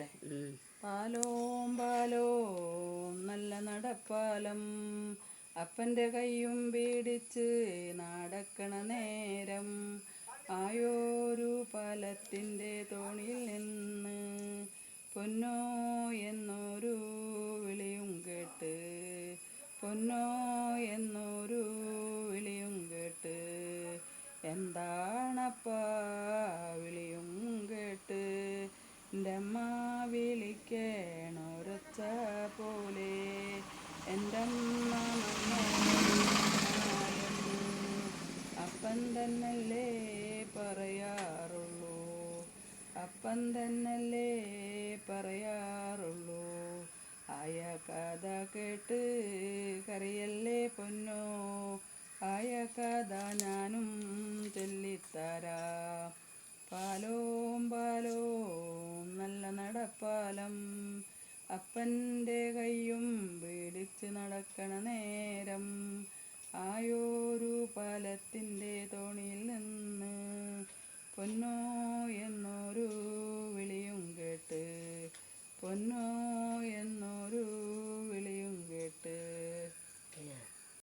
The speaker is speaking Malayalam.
പാടട്ടെ. പാലോം പാലോം നല്ല നടപ്പാലം, അപ്പൻ്റെ കയ്യും പിടിച്ച് നടക്കണ നേരം, ആയോരു പാലത്തിൻ്റെ തോണിയിൽ നിന്ന് പൊന്നോ എന്നൊരു വിളിയും കേട്ട്, പൊന്നോ എന്നൊരു വിളിയും കേട്ട്. എന്താണപ്പാ വിളിയും കേട്ട്? എൻ്റെ അമ്മ വിളിക്കണൊരൊച്ച പോലെ, എൻ്റെ അമ്മ മമ്മയെന്ന് അപ്പൻ തന്നല്ലേ പറയാറുള്ളൂ, അപ്പൻ തന്നല്ലേ പറയാറുള്ളൂ. ആയ കഥ കേട്ട് കരയല്ലേ പൊന്നോ, ആയ കഥ ഞാനും ചൊല്ലിത്തരാം. പാലോം പാലോം നല്ല നടപ്പാലം, അപ്പൻ്റെ കയ്യും പിടിച്ച് നടക്കണ നേരം, ആയോരു പാലത്തിൻ്റെ തോണിയിൽ നിന്ന് പൊന്നോ എന്നൊരു വിളിയും കേട്ട്, പൊന്നോ എന്നൊരു